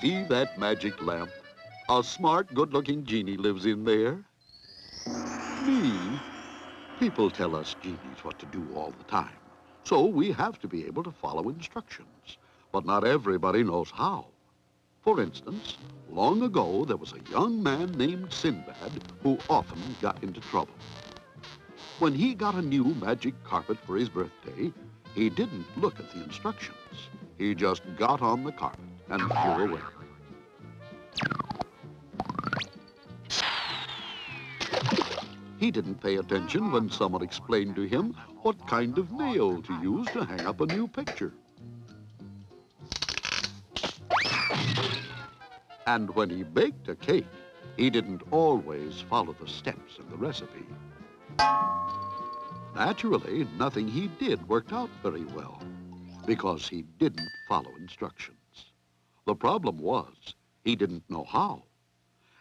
See that magic lamp? A smart, good-looking genie lives in there. Me? People tell us genies what to do all the time. So we have to be able to follow instructions. But not everybody knows how. For instance, long ago there was a young man named Sinbad who often got into trouble. When he got a new magic carpet for his birthday, he didn't look at the instructions. He just got on the carpet and flew away. He didn't pay attention when someone explained to him what kind of nail to use to hang up a new picture. And when he baked a cake, he didn't always follow the steps in the recipe. Naturally, nothing he did worked out very well because he didn't follow instructions. The problem was he didn't know how.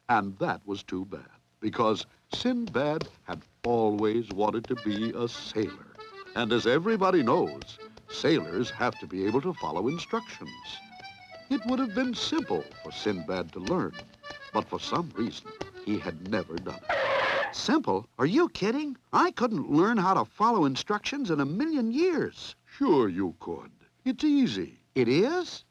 And that was too bad because Sinbad had always wanted to be a sailor. And as everybody knows, sailors have to be able to follow instructions. It would have been simple for Sinbad to learn, but for some reason, he had never done it. Simple? Are you kidding? I couldn't learn how to follow instructions in a million years. Sure you could. It's easy. It is?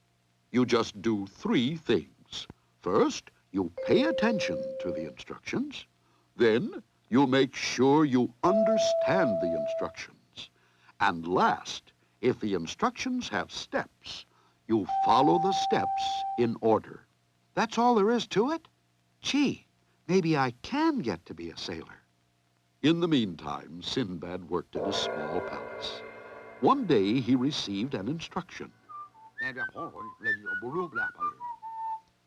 You just do 3 things. First, you pay attention to the instructions. Then, you make sure you understand the instructions. And last, if the instructions have steps, you follow the steps in order. That's all there is to it? Gee, maybe I can get to be a sailor. In the meantime, Sinbad worked in a small palace. One day, he received an instruction.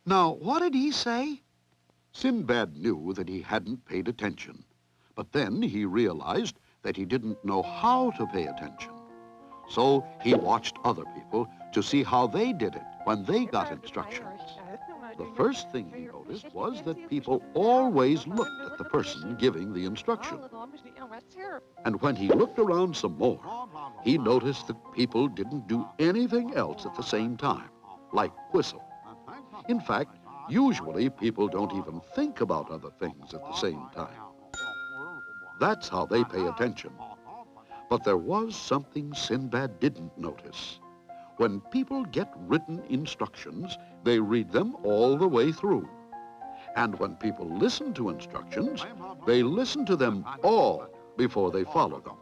Now, what did he say? Sinbad knew that he hadn't paid attention, but then he realized that he didn't know how to pay attention. So he watched other people to see how they did it when they got instructions. The first thing he noticed was that people always looked at the person giving the instruction. And when he looked around some more, he noticed that people didn't do anything else at the same time, like whistle. In fact, usually people don't even think about other things at the same time. That's how they pay attention. But there was something Sinbad didn't notice. When people get written instructions, they read them all the way through. And when people listen to instructions, they listen to them all before they follow them.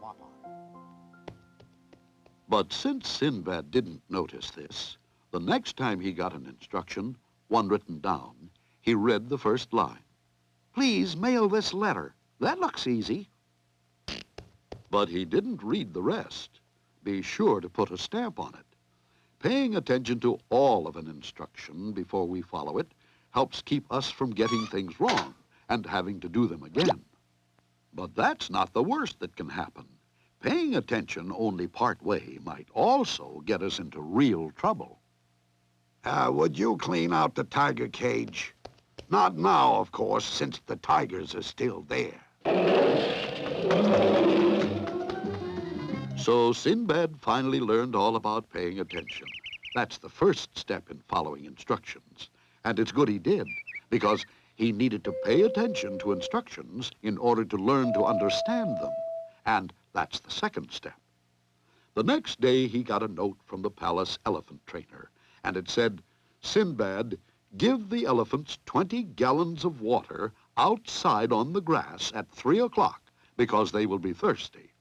But since Sinbad didn't notice this, the next time he got an instruction, one written down, he read the first line. Please mail this letter. That looks easy. But he didn't read the rest. Be sure to put a stamp on it. Paying attention to all of an instruction before we follow it helps keep us from getting things wrong and having to do them again. But that's not the worst that can happen. Paying attention only part way might also get us into real trouble. Would you clean out the tiger cage? Not now, of course, since the tigers are still there. So Sinbad finally learned all about paying attention. That's the first step in following instructions. And it's good he did, because he needed to pay attention to instructions in order to learn to understand them. And that's the second step. The next day, he got a note from the palace elephant trainer, and it said, Sinbad, give the elephants 20 gallons of water outside on the grass at 3 o'clock, because they will be thirsty.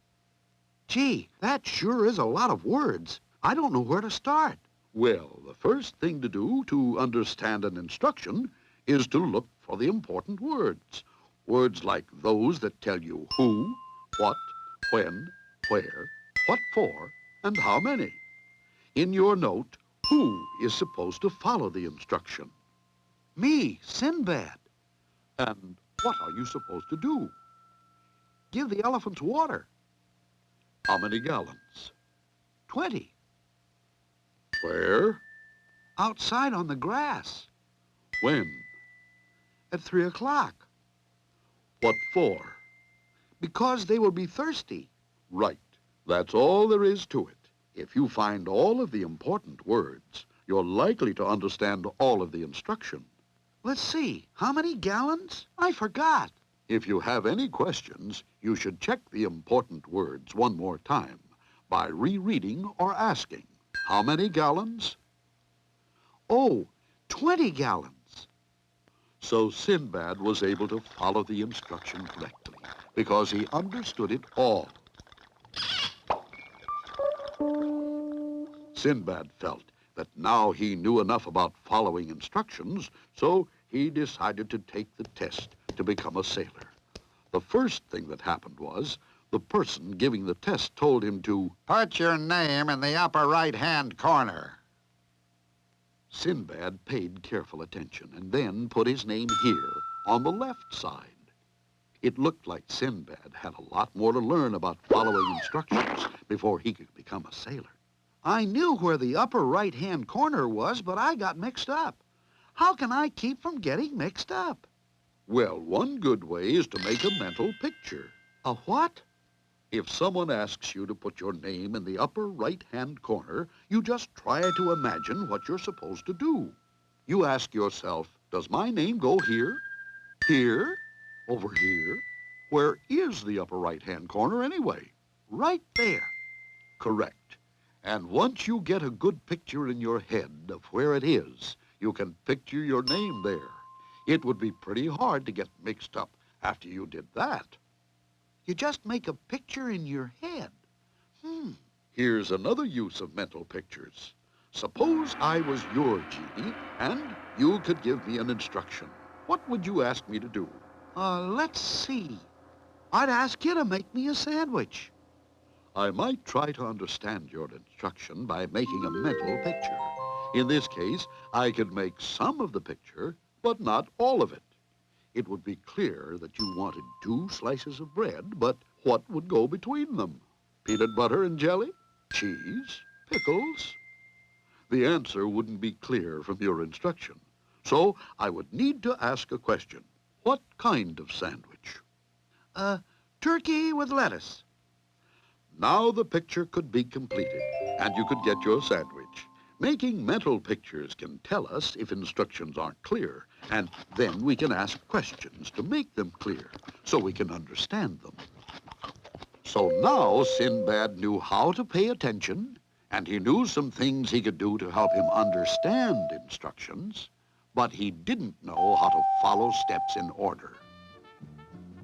Gee, that sure is a lot of words. I don't know where to start. Well, the first thing to do to understand an instruction is to look for the important words. Words like those that tell you who, what, when, where, what for, and how many. In your note, who is supposed to follow the instruction? Me, Sinbad. And what are you supposed to do? Give the elephants water. How many gallons? 20. Where? Outside on the grass. When? At 3 o'clock. What for? Because they will be thirsty. Right. That's all there is to it. If you find all of the important words, you're likely to understand all of the instruction. Let's see. How many gallons? I forgot. If you have any questions, you should check the important words one more time by rereading or asking. How many gallons? Oh, 20 gallons. So Sinbad was able to follow the instruction correctly because he understood it all. Sinbad felt that now he knew enough about following instructions, so he decided to take the test to become a sailor. The first thing that happened was the person giving the test told him to Put your name in the upper right-hand corner. Sinbad paid careful attention and then put his name here on the left side. It looked like Sinbad had a lot more to learn about following instructions before he could become a sailor. I knew where the upper right-hand corner was, but I got mixed up. How can I keep from getting mixed up? Well, one good way is to make a mental picture. A what? If someone asks you to put your name in the upper right-hand corner, you just try to imagine what you're supposed to do. You ask yourself, does my name go here? Here? Over here? Where is the upper right-hand corner anyway? Right there. Correct. And once you get a good picture in your head of where it is, you can picture your name there. It would be pretty hard to get mixed up after you did that. You just make a picture in your head. Here's another use of mental pictures. Suppose I was your genie and you could give me an instruction. What would you ask me to do? Let's see. I'd ask you to make me a sandwich. I might try to understand your instruction by making a mental picture. In this case, I could make some of the picture, but not all of it. It would be clear that you wanted 2 slices of bread, but what would go between them? Peanut butter and jelly? Cheese? Pickles? The answer wouldn't be clear from your instruction. So I would need to ask a question. What kind of sandwich? Turkey with lettuce. Now the picture could be completed, and you could get your sandwich. Making mental pictures can tell us if instructions aren't clear, and then we can ask questions to make them clear, so we can understand them. So now Sinbad knew how to pay attention, and he knew some things he could do to help him understand instructions, but he didn't know how to follow steps in order.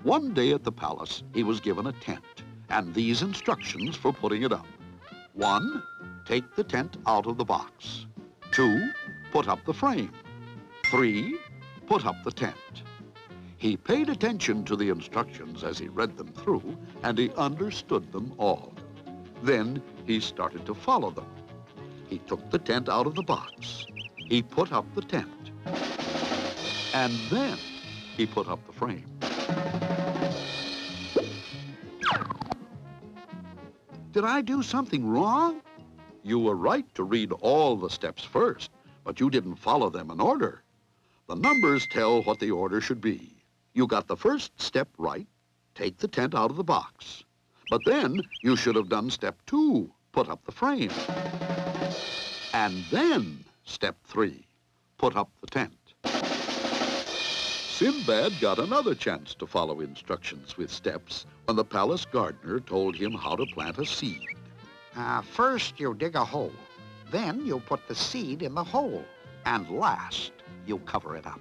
One day at the palace, he was given a tent, and these instructions for putting it up. 1, take the tent out of the box. 2, put up the frame. 3, put up the tent. He paid attention to the instructions as he read them through, and he understood them all. Then he started to follow them. He took the tent out of the box. He put up the tent. And then he put up the frame. Did I do something wrong? You were right to read all the steps first, but you didn't follow them in order. The numbers tell what the order should be. You got the first step right, take the tent out of the box. But then you should have done step 2, put up the frame. And then step 3, put up the tent. Sinbad got another chance to follow instructions with steps when the palace gardener told him how to plant a seed. First you dig a hole. Then you put the seed in the hole. And last, you cover it up.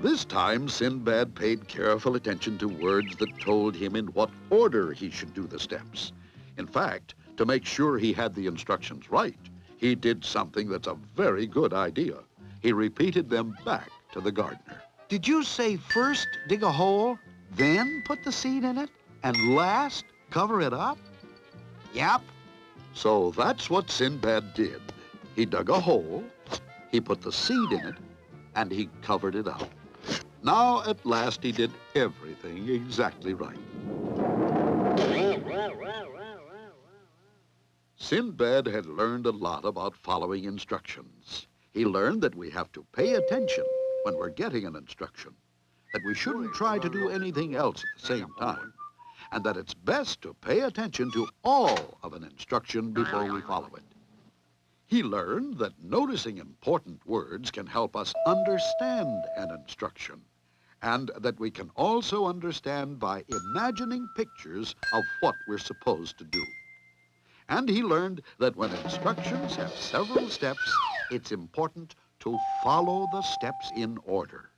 This time, Sinbad paid careful attention to words that told him in what order he should do the steps. In fact, to make sure he had the instructions right, he did something that's a very good idea. He repeated them back to the gardener. Did you say first dig a hole, then put the seed in it, and last cover it up? Yep. So that's what Sinbad did. He dug a hole, he put the seed in it, and he covered it up. Now, at last, he did everything exactly right. Sinbad had learned a lot about following instructions. He learned that we have to pay attention when we're getting an instruction, that we shouldn't try to do anything else at the same time, and that it's best to pay attention to all of an instruction before we follow it. He learned that noticing important words can help us understand an instruction, and that we can also understand by imagining pictures of what we're supposed to do. And he learned that when instructions have several steps, it's important to follow the steps in order.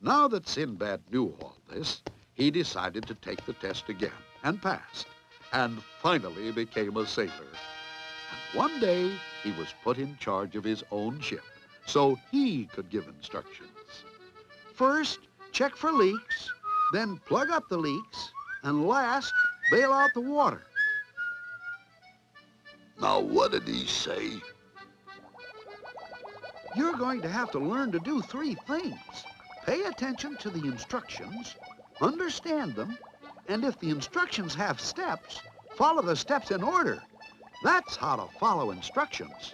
Now that Sinbad knew all this, he decided to take the test again and passed, and finally became a sailor. And one day, he was put in charge of his own ship, so he could give instructions. First, check for leaks, then plug up the leaks, and last, bail out the water. Now, what did he say? You're going to have to learn to do 3 things. Pay attention to the instructions, understand them, and if the instructions have steps, follow the steps in order. That's how to follow instructions.